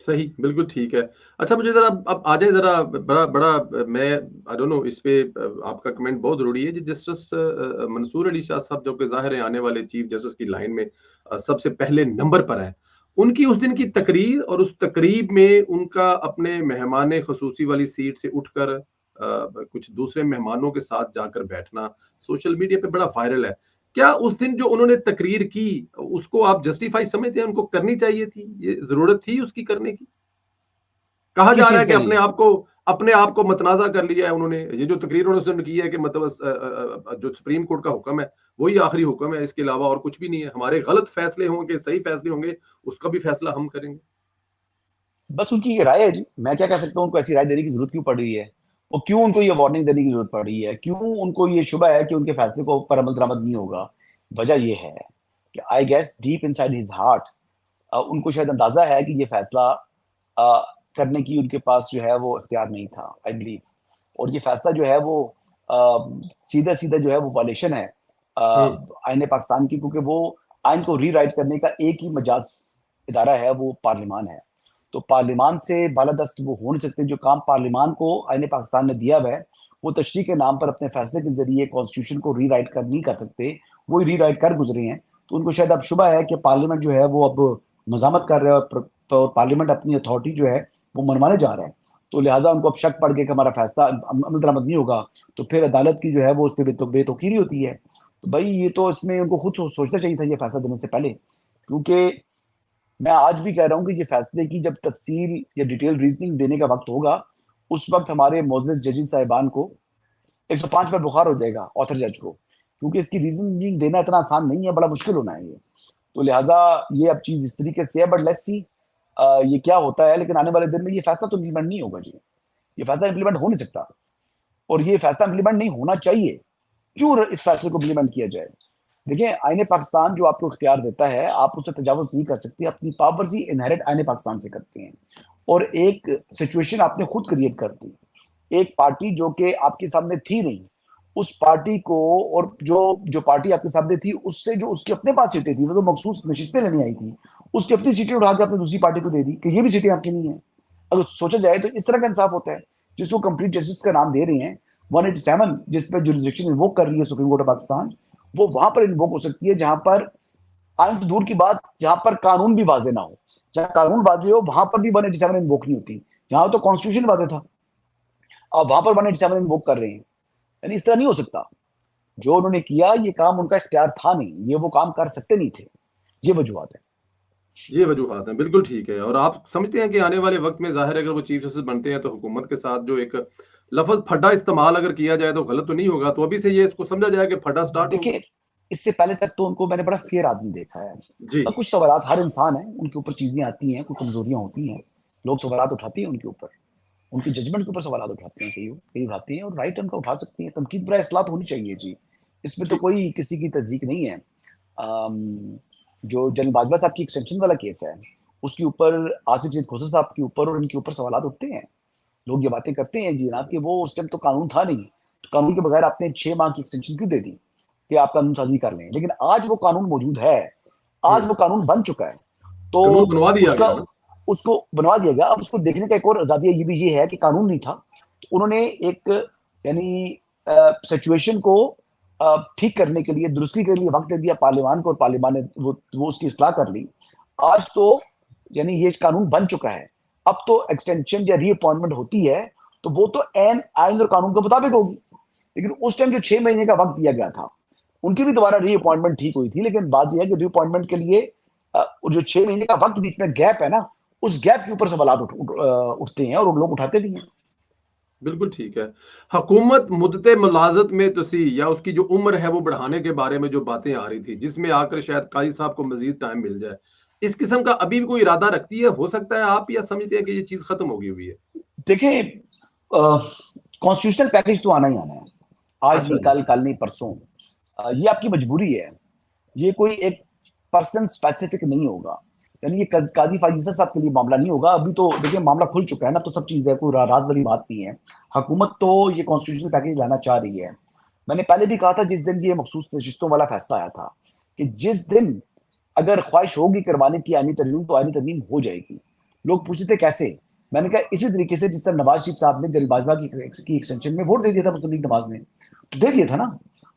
सही, बिल्कुल ठीक है। अच्छा, मुझे ज़रा अब आ जाए ज़रा बड़ा बड़ा मैं आई डोंट नो इस पे आपका कमेंट बहुत ज़रूरी है। जी, जस्टिस मंसूर अली शाह साहब जो कि ज़ाहिर है आने वाले चीफ जस्टिस की लाइन में सबसे पहले नंबर पर हैं। उनकी उस दिन की तकरीर और उस तकरीब में उनका अपने मेहमान ख़ुसूसी वाली सीट से उठकर कुछ दूसरे मेहमानों के साथ जाकर बैठना सोशल मीडिया पे बड़ा वायरल है। क्या उस दिन जो उन्होंने तकरीर की उसको आप जस्टिफाई समझते हैं, उनको करनी चाहिए थी, ये जरूरत थी उसकी करने की? कहा जा किस रहा है चीज कि के लिए? अपने आप को मतनाजा कर लिया है उन्होंने, ये जो तकरीर उन्होंने की है कि मतलब जो सुप्रीम कोर्ट का हुक्म है वही आखिरी हुक्म है, इसके अलावा और कुछ भी नहीं है, हमारे गलत फैसले होंगे सही फैसले होंगे उसका भी फैसला हम करेंगे। बस उनकी ये राय है जी, मैं क्या कह सकता हूँ, उनको ऐसी राय देने की जरूरत क्यों पड़ रही है, और क्यों उनको ये वार्निंग देने की जरूरत पड़ रही है, क्यों उनको ये शुबा है कि उनके फैसले को पर अमल दरामद नहीं होगा? वजह ये है कि I guess deep inside his heart उनको शायद अंदाजा है कि ये फैसला करने की उनके पास जो है वो इख्तियार नहीं था, आई बिलीव। और ये फैसला जो है वो सीधा सीधा जो है वो वायलेशन है आईन पाकिस्तान की, क्योंकि वो आइन को रीराइट करने का एक ही मजाज इदारा है, वो पार्लियामान है। तो पार्लियामान से बालादस्त वो हो नहीं सकते। जो काम पार्लियामान को आईन पाकिस्तान ने दिया हुआ है, वो तशरीह के नाम पर अपने फैसले के जरिए कॉन्स्टिट्यूशन को रीराइट कर नहीं कर सकते, वो रीराइट कर गुजरे हैं। तो उनको शायद अब शुबा है कि पार्लियामेंट जो है वो अब मजामत कर रहा है, और पार्लियामेंट अपनी अथॉरिटी जो है वो मनवाने जा रहा है। तो लिहाजा उनको अब शक पड़ गया कि हमारा फैसला अमल दरामद नहीं होगा, तो फिर अदालत की जो है वो उस पर बेतौकीरी होती है। तो भाई ये तो इसमें उनको खुद सोचना चाहिए था ये फैसला देने से पहले, क्योंकि मैं आज भी कह रहा हूँ कि ये फैसले की जब तफसील या डिटेल रीजनिंग देने का वक्त होगा, उस वक्त हमारे मोअज़्ज़ज़ जजेस साहिबान को 105 पर बुखार हो जाएगा ऑथर जज को, क्योंकि इसकी रीजनिंग देना इतना आसान नहीं है, बड़ा मुश्किल होना है ये। तो लिहाजा ये अब चीज इस तरीके से है, बट लेट्स सी ये क्या होता है। लेकिन आने वाले दिन में ये फैसला तो इम्प्लीमेंट नहीं होगा जी, ये फैसला इम्प्लीमेंट हो नहीं सकता, और ये फैसला इम्प्लीमेंट नहीं होना चाहिए। क्यों इस फैसले को इम्प्लीमेंट किया जाए? देखिए, आईने पाकिस्तान जो आपको इख्तियार देता है, आप उससे तजावुज नहीं कर सकते, अपनी पावर्स ही इनहेरिट आईने पाकिस्तान से करते हैं। और एक सिचुएशन आपने खुद क्रिएट कर दी, एक पार्टी जो कि आपके सामने थी नहीं, उस पार्टी को, और जो जो पार्टी आपके सामने थी उससे जो उसकी अपने पास सीटें थी, वो तो मखसूस नशिस्तें लेने आई थी, उसकी अपनी सीटें उठा के आपने दूसरी पार्टी को दे दी कि ये भी सीटें आपकी नहीं है। अगर सोचा जाए तो इस तरह का इंसाफ होता है, जिसको कंप्लीट जस्टिस का नाम दे रहे हैं। 187 जिस पर जुरिस्डिक्शन इन्वोक कर रही है सुप्रीम कोर्ट ऑफ पाकिस्तान, वो वहां पर इन्वोक हो सकती है जहां पर, आइन तो दूर की बात, जहां पर कानून भी वाजे ना हो। जहां कानून वाजे हो वहां पर भी 187 इन्वोक नहीं होती। जहां तो कॉन्स्टिट्यूशन वाजे था, अब वहां पर 187 इन्वोक कर रहे हैं, यानी इस तरह नहीं हो सकता। जो उन्होंने किया ये काम उनका इख्तियार था नहीं, ये वो काम कर सकते नहीं थे, ये वजूहत है। ये वजूहत हैं, बिल्कुल ठीक है। और आप समझते हैं कि आने वाले वक्त में जाहिर है अगर वो चीफ जस्टिस बनते हैं तो हुकूमत के साथ जो एक लफ्ज फड्डा इस्तेमाल अगर किया जाए तो गलत तो नहीं होगा, तो अभी से ये इसको समझा जाए कि फड्डा स्टार्ट होगा। देखिए, इससे पहले तक तो उनको मैंने बड़ा फेयर आदमी देखा है, जी। और कुछ सवालात, हर इंसान है उनके ऊपर चीजें आती हैं, कुछ कमजोरियां होती हैं, लोग सवालात उठाते हैं उनके ऊपर, उनकी जजमेंट के ऊपर सवालात उठाते हैं, कई कई उठाते हैं, और राइट उनका उठा सकती हैं। तनकीद बरा इस्लात होनी चाहिए जी, इसमें तो ठीक। कोई किसी की तस्दीक नहीं है। जो जनरल बाजवा साहब की एक्सटेंशन वाला केस है, उसके ऊपर आसिफ जैद खोसर साहब के ऊपर और इनके ऊपर सवालात उठते हैं। लोग ये बातें करते हैं जी जनाब कि वो उस टाइम तो कानून था नहीं, तो कानून के बगैर आपने 6 माह की एक्सटेंशन क्यों दे दी कि आप कानून साजी कर लें? लेकिन आज वो कानून मौजूद है, आज वो कानून बन चुका है, तो कानून बनवा दिया उसका, गया ना। उसको बनवा दिया गया। अब उसको देखने का एक और आजादिया ये भी ये है कि कानून नहीं था, तो उन्होंने एक, यानी सिचुएशन को ठीक करने के लिए, दुरुस्ती के लिए वक्त दे दिया पार्लियामान को, और पार्लियामान ने वो उसकी इस्लाह कर ली। आज तो यानी ये कानून बन चुका है, अब तो एक्सटेंशन या रीअपॉइंटमेंट होती है तो वो तो एन आइन और कानून के मुताबिक होगी। लेकिन उस टाइम जो 6 महीने का वक्त दिया गया था, उनकी भी दोबारा रीअपॉइंटमेंट ठीक हुई थी, लेकिन बात यह है कि रीअपॉइंटमेंट के लिए जो 6 महीने का वक्त बीच में गैप है ना, उस गैप के ऊपर सवाल उठते हैं, और लोग उठाते भी हैं। बिल्कुल ठीक है। हुकूमत मुद्दते मुलाजत में तसी या उसकी जो उम्र है वो बढ़ाने के बारे में जो बातें आ रही थी, जिसमें आकर शायद काजी साहब को मजीद टाइम मिल जाए, इस किस्म का अभी भी कोई इरादा रखती है, हो सकता है आप, या समझते हैं कि ये चीज खत्म हो गई हुई है? देखिए, कॉन्स्टिट्यूशनल पैकेज तो आना ही आना है, आज अच्छा नहीं, जी। कल, कल नहीं, परसों। ये आपकी मजबूरी है, ये कोई एक पर्सन स्पेसिफिक नहीं होगा, यानी ये काजी फाजिल साहब के लिए मामला नहीं होगा। अभी तो देखिए मामला खुल चुका है ना, तो सब चीज है, कोई राज वाली बात नहीं है। हुकूमत तो ये कॉन्स्टिट्यूशनल पैकेज लाना चाह रही है। मैंने पहले भी कहा था, जिस दिन ये मखसूस नशिस्तों वाला फैसला आया था, कि जिस दिन अगर ख्वाहिश होगी करवाने की आईनी तरमीम, तो आईनी तरमीम हो जाएगी। लोग पूछते थे कैसे, मैंने कहा इसी तरीके से जिस तरह नवाज शरीफ साहब ने जल बाजवा की एक्सटेंशन में वोट दे दिया था मुस्लिम लीग नवाज ने, तो दे दिया था ना,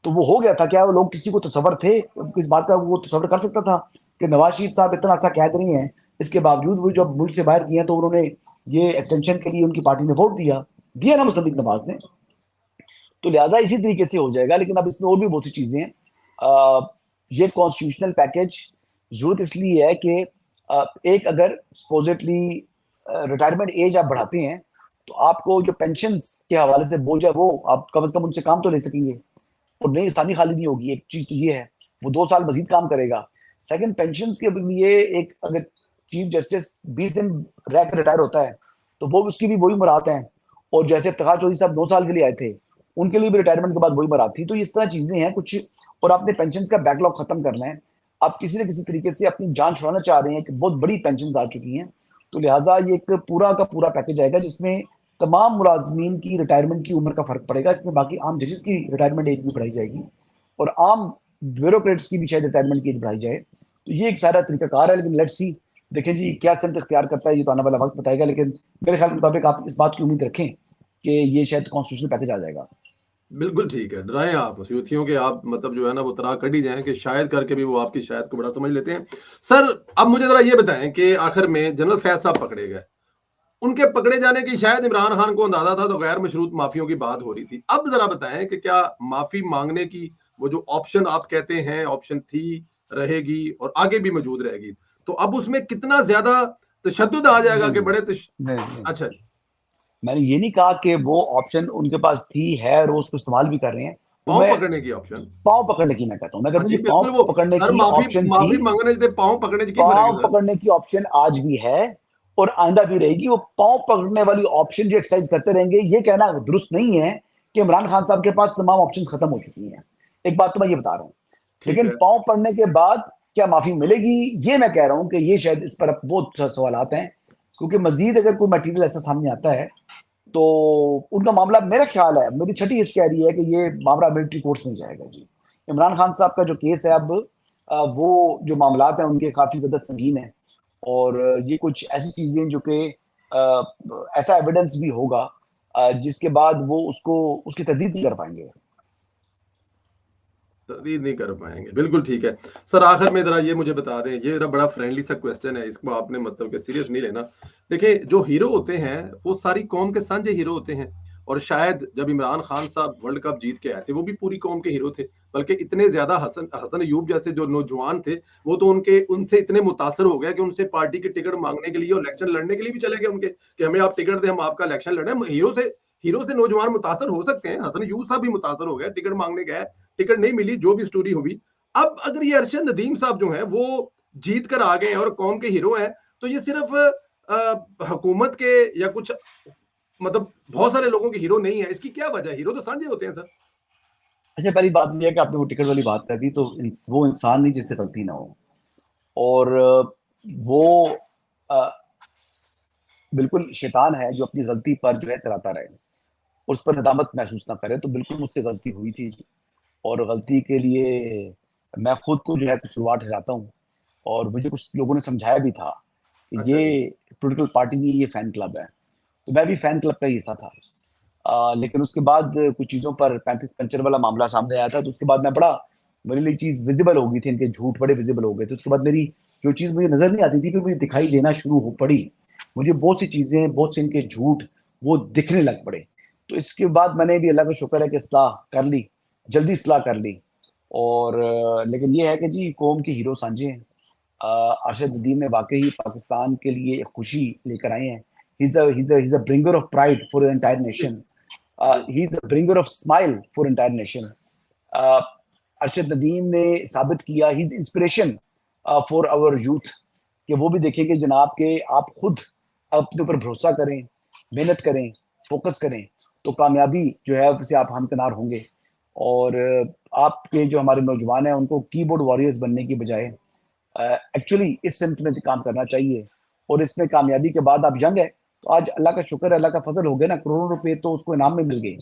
तो वो हो गया था। क्या वो लोग, किसी को तसव्वुर थे इस बात का, वो तसव्वुर कर सकता था कि नवाज शरीफ साहब इतना अच्छा कैद नहीं है, इसके बावजूद वो जब मुल्क से बाहर किए तो उन्होंने ये एक्सटेंशन के लिए उनकी पार्टी ने वोट दिया, दिया ना मुस्लिम लीग नवाज ने। तो लिहाजा इसी तरीके से हो जाएगा। लेकिन अब इसमें और भी बहुत सी चीजें हैं, ये कॉन्स्टिट्यूशनल पैकेज जरूरत इसलिए है कि एक अगर सपोजिटली रिटायरमेंट एज आप बढ़ाते हैं तो आपको जो पेंशन के हवाले से बोझ है वो आप कम से कम उनसे काम तो ले सकेंगे, और नई आसानी खाली नहीं होगी। एक चीज तो ये है, वो 2 साल मजीद काम करेगा। सेकंड, पेंशन के लिए एक अगर चीफ जस्टिस 20 दिन रह कर रिटायर होता है तो वो उसकी भी वही मुराद है, और जैसे इफ्तिखार चौधरी साहब 9 साल के लिए आए थे उनके लिए भी रिटायरमेंट के बाद वही मुराद थी। तो इस तरह चीजें हैं कुछ, और आपने पेंशन का बैकलॉग खत्म करना है। आप किसी न किसी तरीके से अपनी जान छुड़ाना चाह रहे हैं कि बहुत बड़ी पेंशन आ चुकी हैं, तो लिहाजा ये एक पूरा का पूरा पैकेज आएगा जिसमें तमाम मुलाजमीन की रिटायरमेंट की उम्र का फर्क पड़ेगा। इसमें बाकी आम जजेस की रिटायरमेंट एज भी बढ़ाई जाएगी और आम ब्यूरोक्रेट्स की भी शायद रिटायरमेंट की एज बढ़ाई जाए। तो ये एक सारा तरीकाकार है, लेकिन लेट्स सी, देखें जी क्या सिमत इख्तियार करता है, ये तो आने वाला वक्त बताएगा। लेकिन मेरे ख्याल के मुताबिक आप इस बात की उम्मीद रखें कि ये शायद कॉन्स्टिट्यूशनल पैकेज आ जाएगा। बिल्कुल ठीक है, डराएं आप यूथियों के, आप मतलब जो है ना वो तरा कढ़ी जाएं कि शायद करके भी वो आपकी शायद को बड़ा समझ लेते हैं। सर अब मुझे जरा ये बताएं कि आखिर में जनरल फैज साहब पकड़े गए, उनके पकड़े जाने की शायद इमरान खान को अंदाजा था, तो गैर मशरूत माफियों की बात हो रही थी। अब जरा बताएं कि क्या माफी मांगने की वो जो ऑप्शन आप कहते हैं ऑप्शन थी, रहेगी और आगे भी मौजूद रहेगी, तो अब उसमें कितना ज्यादा तशद्दुद आ जाएगा नहीं कि नहीं बड़े नहीं नहीं, अच्छा जी। मैंने ये नहीं कहा कि वो ऑप्शन उनके पास थी है और वो उसको इस्तेमाल भी कर रहे हैं। वो पाँव मैं पकड़ने की ऑप्शन। पाँव पकड़ने की मैं कहता हूँ, मैं हाँ कहता हूँ जी जी बिल्कुल, पाँव वो पकड़ने सर की माफी ऑप्शन थी। माफी मांगने से पाँव पकड़ने से की फर्क है पाँव सर? पकड़ने की ऑप्शन आज भी है और आइंदा भी रहेगी। वो पाँव पकड़ने वाली ऑप्शन जो एक्सरसाइज करते रहेंगे, ये कहना दुरुस्त नहीं है कि इमरान खान साहब के पास तमाम ऑप्शंस खत्म हो चुकी हैं। एक बात तो मैं ये बता रहा हूँ, ठीक लेकिन है। पाँव पड़ने के बाद क्या माफी मिलेगी, ये मैं कह रहा हूँ कि ये शायद इस पर अब बहुत सवालात हैं, क्योंकि मजीद अगर कोई मटीरियल ऐसा सामने आता है तो उनका मामला, मेरा ख्याल है, मेरी छठी हिस्स कह रही है कि ये मामला मिलिट्री कोर्ट्स में जाएगा जी। इमरान खान साहब का जो केस है अब, वो जो मामलात हैं उनके काफी ज्यादा संगीन है, और ये कुछ ऐसी चीजें जो कि ऐसा एविडेंस भी होगा जिसके बाद वो उसको उसकी तर्दीद नहीं कर पाएंगे। तस्दीक नहीं कर पाएंगे, बिल्कुल ठीक है। सर आखिर में जरा ये मुझे बता दें, ये जरा बड़ा फ्रेंडली सा क्वेश्चन है, इसको आपने मतलब कि सीरियस नहीं लेना। देखिए जो हीरो होते हैं वो सारी कौम के साझे हीरो होते हैं, और शायद जब इमरान खान साहब वर्ल्ड कप जीत के आए थे वो भी पूरी कौम के हीरो थे, बल्कि इतने ज्यादा हसन हसन अयूब जैसे जो नौजवान थे वो तो उनके उनसे इतने मुतासर हो गए कि उनसे पार्टी की टिकट मांगने के लिए और इलेक्शन लड़ने के लिए भी चले गए उनके, कि हमें आप टिकट दें हम आपका इलेक्शन लड़े। हीरो से नौजवान मुतासर हो सकते हैं, हसन अयूब साहब भी मुतासर हो गए, टिकट मांगने गए, टिकट नहीं मिली, जो भी स्टोरी हुई। अब अगर ये अरशद नदीम साहब जो हैं वो जीत कर आ गए हैं और कौम के हीरो हैं, तो ये सिर्फ हुकूमत के या कुछ मतलब बहुत सारे लोगों के हीरो नहीं है, इसकी क्या वजह है? हीरो तो साझे होते हैं सर। अच्छा, पहली बात यह है कि आपने वो टिकट वाली बात कर दी, तो वो इंसान नहीं जिससे गलती ना हो, और वो अ, बिल्कुल शैतान है जो अपनी गलती पर जो है इतराता रहे, उस पर नदामत महसूस ना करे। तो बिल्कुल मुझसे गलती हुई थी, और गलती के लिए मैं खुद को जो है कसूरवार ठहराता हूँ। और मुझे कुछ लोगों ने समझाया भी था कि अच्छा ये जी। पॉलिटिकल पार्टी नहीं, ये फैन क्लब है। तो मैं भी फैन क्लब का ही हिस्सा था। लेकिन उसके बाद कुछ चीज़ों पर 35 पंचर वाला मामला सामने आया था, तो उसके बाद मैं बड़ा, मेरे लिए चीज़ विजिबल हो गई थी, इनके झूठ बड़े विजिबल हो गए थे। उसके बाद मेरी जो चीज़ मुझे नजर नहीं आती थी फिर मुझे दिखाई देना शुरू हो पड़ी। मुझे बहुत सी चीज़ें, बहुत से इनके झूठ वो दिखने लग पड़े। तो इसके बाद मैंने भी, अल्लाह का शुक्र है कि इस्लाह कर ली, जल्दी इस्लाह कर ली। और लेकिन ये है कि जी कौम के हीरो सांझे हैं। अरशद नदीम ने वाकई पाकिस्तान के लिए एक खुशी लेकर आए हैं। He's a bringer of pride for the entire ji nation. Ji. He's a bringer of smile for entire nation. Uh, Arshad Nadeem ने साबित किया ही इंस्पिरेशन फॉर आवर यूथ, कि वो भी देखें कि जनाब के आप खुद अपने ऊपर भरोसा करें, मेहनत करें, फोकस करें, तो कामयाबी जो है उससे आप हमकिनार होंगे। और आपके जो हमारे नौजवान हैं उनको कीबोर्ड वॉरियर्स बनने की बजाय एक्चुअली इस सिमत में काम करना चाहिए। और इसमें कामयाबी के बाद आप यंग है, तो आज अल्लाह का शुक्र है, अल्लाह का फजल हो गया ना, करोड़ों रुपए तो उसको इनाम में मिल गए,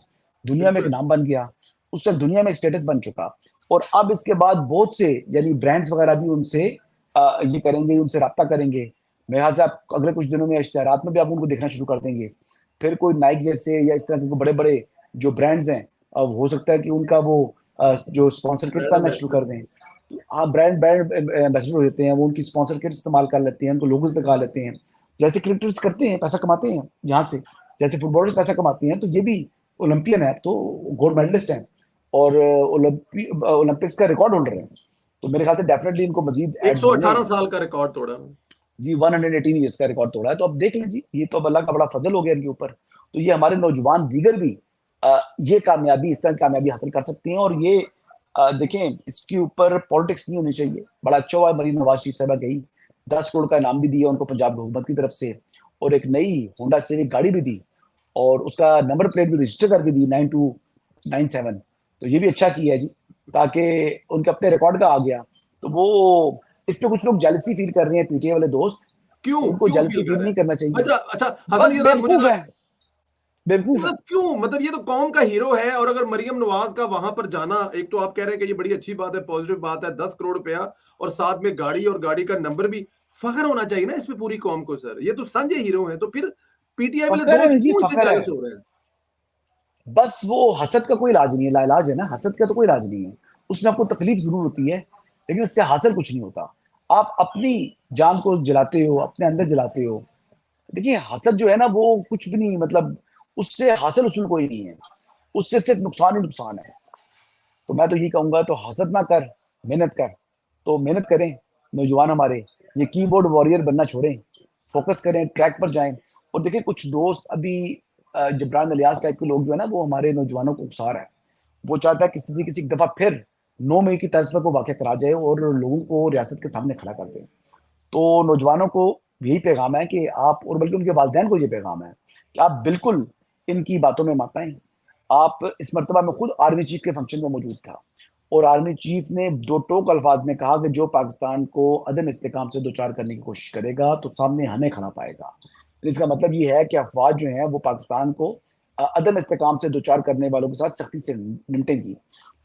दुनिया में एक बिल्कुल। नाम बन गया, उसका दुनिया में एक स्टेटस बन चुका। और अब इसके बाद बहुत से यानी ब्रांड्स वगैरह भी उनसे ये करेंगे, उनसे रब्ता करेंगे। मेरे ख्याल से आप अगले कुछ दिनों में इश्तेहारात में भी आप उनको देखना शुरू कर देंगे। फिर कोई नाइक जैसे या इस तरह के बड़े बड़े जो ब्रांड्स हैं, हो सकता है कि उनका वो जो स्पॉन्सर किट ब्रांड करना शुरू कर एम्बेसडर। दें। हाँ, ब्रांड ब्रांड एम्बेसडर होते हैं वो, उनकी स्पॉन्सर किट इस्तेमाल कर लेते हैं, उनको लोगोस लगा लेते हैं, जैसे क्रिकेटर्स करते हैं, पैसा कमाते हैं यहाँ से, जैसे फुटबॉलर्स पैसा कमाते हैं, तो ये भी ओलंपियन है, तो गोल्ड मेडलिस्ट हैं, और ओलंपिक्स का रिकॉर्ड होल्डर हैं। तो मेरे ख्याल से डेफिनेटली इनको मजीद एड्स मिलने 118 हैं। साल का रिकॉर्ड तोड़ा। जी 118 ईयर्स का रिकॉर्ड तोड़ा है। तो अब देख लें जी, ये तो अब अल्लाह का बड़ा फजल हो गया इनके ऊपर। तो ये हमारे नौजवान दीगर भी ये कामयाबी, इस तरह की कामयाबी हासिल कर सकते हैं। और ये देखें, इसके ऊपर पॉलिटिक्स नहीं होनी चाहिए। बड़ा अच्छा हुआ मरीम नवाज शरीफ साहबा गई, 10 करोड़ का इनाम भी दिया उनको पंजाब हुकूमत की तरफ से, और एक नई होंडा सिविक गाड़ी भी दी, और उसका नंबर प्लेट भी रजिस्टर करके दी 9297। तो ये भी अच्छा किया है जी, ताकि उनके अपने रिकॉर्ड का आ गया। तो वो इस पे कुछ लोग जेलसी फील कर रहे हैं, पीटीए वाले दोस्त। क्यों उनको क्यों जेलसी फील कर फील रहे नहीं हैं? करना चाहिए। अच्छा अच्छा, हसन बस ये ना मुझे बेवकूफ है, बेवकूफ है। मतलब क्यों, मतलब ये तो कौम का हीरो है, और अगर मरियम नवाज का वहां पर जाना, एक तो आप कह रहे हैं कि ये बड़ी अच्छी बात है, पॉजिटिव बात है, 10 करोड़ रुपया और साथ में गाड़ी, और गाड़ी का नंबर भी, फखर होना चाहिए ना इसमें पूरी कौम को सर। ये तो संजय हीरो हैं, तो फिर पीटीआई वाले फखर दोस्त है जी, क्यों इतने फखर है। जेलस हो रहे हैं? बस वो हसद का कोई इलाज नहीं है, लाइलाज है ना, हसद का तो कोई इलाज नहीं है। उसमें आपको तकलीफ जरूर होती है, लेकिन उससे हासिल कुछ नहीं होता। आप अपनी जान को जलाते हो, अपने अंदर जलाते हो। देखिए हसद जो है ना, वो कुछ भी नहीं, मतलब उससे हासिल उसूल कोई नहीं है, उससे सिर्फ नुकसान ही नुकसान है। तो मैं तो यही कहूंगा, तो हसद ना कर, मेहनत कर। तो मेहनत करें नौजवान हमारे, ये कीबोर्ड वॉरियर बनना छोड़ें, फोकस करें, ट्रैक पर जाएं। और देखिए कुछ दोस्त अभी जबरान अलियास टाइप के लोग जो है ना, वो हमारे नौजवानों को उकसा रहा है। वो चाहता है किसी न किसी दफा फिर 9 मई की तर्ज पर को वाक़या करा जाए और लोगों को रियासत के सामने खड़ा कर दे। तो नौजवानों को यही पैगाम है कि आप, और बल्कि उनके वालिदैन को ये पैगाम है कि आप बिल्कुल इनकी बातों में मत आएं। आप इस मर्तबा में खुद आर्मी चीफ के फंक्शन में मौजूद था, और आर्मी चीफ ने दो टोक अल्फाज में कहा कि जो पाकिस्तान को अदम इस्तेकाम से दो चार करने की कोशिश करेगा तो सामने हमें खड़ा पाएगा। इसका मतलब ये है कि अफवाज जो है वो पाकिस्तान को अदम इस्तेकाम से दो चार करने वालों के साथ सख्ती से निपटेंगी।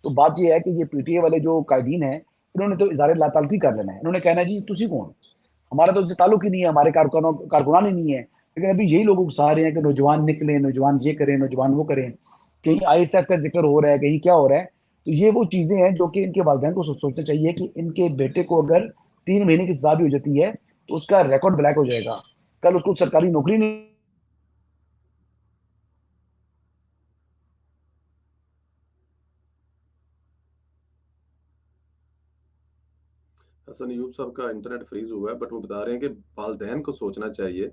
तो बात यह है कि ये पीटीए वाले जो कायदीन है, इन्होंने तो इजहार लाताल्लुकी कर लेना है। इन्होंने कहना है जी तुसी कौन, हमारा तो उससे ताल्लुक ही नहीं है, हमारे कारकुनान ही नहीं है। लेकिन अभी यही लोग उकसा रहे हैं कि नौजवान निकले, नौजवान ये करें, नौजवान वो करें, कहीं आईएसएफ का जिक्र हो रहा है, कहीं क्या हो रहा है। तो ये वो चीजें हैं जो कि इनके वालिदैन को सोचना चाहिए कि इनके बेटे को अगर 3 महीने की सजा भी हो जाती है तो उसका रिकॉर्ड ब्लैक हो जाएगा, कल उसको सरकारी नौकरी नहीं। हसन यूब साहब का इंटरनेट फ्रीज हुआ है, बट वो बता रहे हैं कि वालदैन को सोचना चाहिए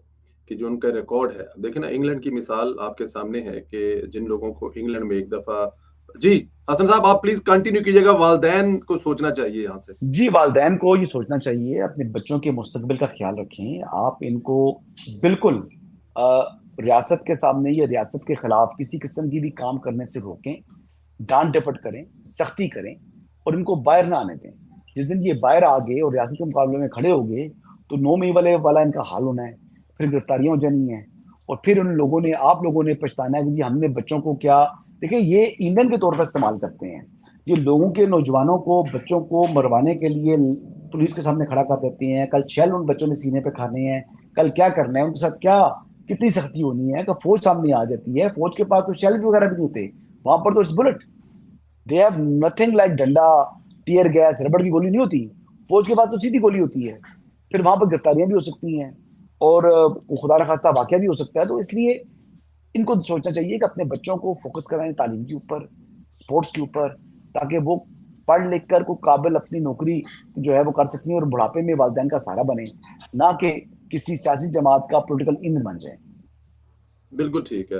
कि जो उनका रिकॉर्ड है, देखिए ना इंग्लैंड की मिसाल आपके सामने है कि जिन लोगों को इंग्लैंड में एक दफा, जी हसन साहब आप प्लीज कंटिन्यू कीजिएगा, वालदैन को सोचना चाहिए यहाँ से। जी वालदैन को ये सोचना चाहिए, अपने बच्चों के मुस्तकबिल का ख्याल रखें। आप इनको बिल्कुल रियासत के सामने या रियासत के खिलाफ किसी किस्म की भी काम करने से रोकें, डांट डपट करें, सख्ती करें, और इनको बाहर ना आने दें। जिस दिन ये बाहर आ गए और रियासत के मुकाबले में खड़े हो गए तो 9 मई वाला इनका हाल होना है। फिर गिरफ्तारियां हो जानी है, और फिर उन लोगों ने, आप लोगों ने पछताना है कि जी हमने बच्चों को क्या। देखिए ये ईंधन के तौर पर इस्तेमाल करते हैं, ये लोगों के, नौजवानों को, बच्चों को मरवाने के लिए पुलिस के सामने खड़ा कर देते हैं। कल शैल उन बच्चों ने सीने पे खाने हैं, कल क्या करना है उनके साथ, क्या कितनी सख्ती होनी है कि फौज सामने आ जाती है। फौज के पास तो शेल वगैरह भी नहीं होते, वहां पर तो इस bullet, they have nothing like डंडा, टीयर गैस, रबड़ की गोली नहीं होती। फौज के पास तो सीधी गोली होती है। फिर वहां पर गिरफ्तारियां भी हो सकती हैं, और खुदा न खास्ता वाकया भी हो सकता है। तो इसलिए इनको सोचना चाहिए कि अपने बच्चों को फोकस कराएं तालीम के ऊपर, स्पोर्ट्स के ऊपर, ताकि वो पढ़ लिख कर को काबिल अपनी नौकरी जो है वो कर सकें, और बुढ़ापे में वालिदैन का सहारा बने, ना कि किसी सियासी जमात का पॉलिटिकल ईंधन बन जाए। बिल्कुल ठीक है।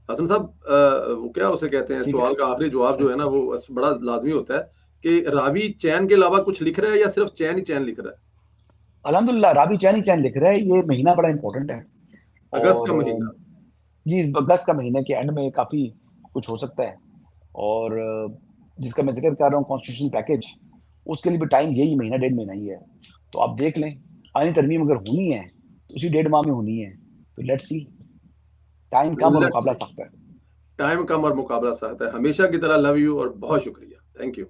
हसन साहब, वो क्या उसे कहते हैं, ठीक है। सवाल का आखिरी जवाब जो है ना वो बड़ा लाजमी होता है कि रावी चैन के अलावा कुछ लिख रहा है या सिर्फ चैन ही चैन लिख रहा है? अल्हम्दुलिल्लाह राबी चैन ही चैन लिख रहा है। ये महीना बड़ा इंपॉर्टेंट है, अगस्त और का महीना। ये अगस्त का महीने के एंड में काफी कुछ हो सकता है। और जिसका मैं जिक्र कर रहा हूँ कॉन्स्टिट्यूशन पैकेज, उसके लिए भी टाइम यही महीना, 1.5 महीना ही है। तो आप देख लें, आनी तरमीम अगर होनी है तो उसी 1.5 माह में होनी है। तो लेट्स सी, टाइम कम और लेट्स मुकाबला सी। सख्त है। टाइम कम और मुकाबला सख्त है, हमेशा की तरह। लव यू और बहुत शुक्रिया, थैंक यू।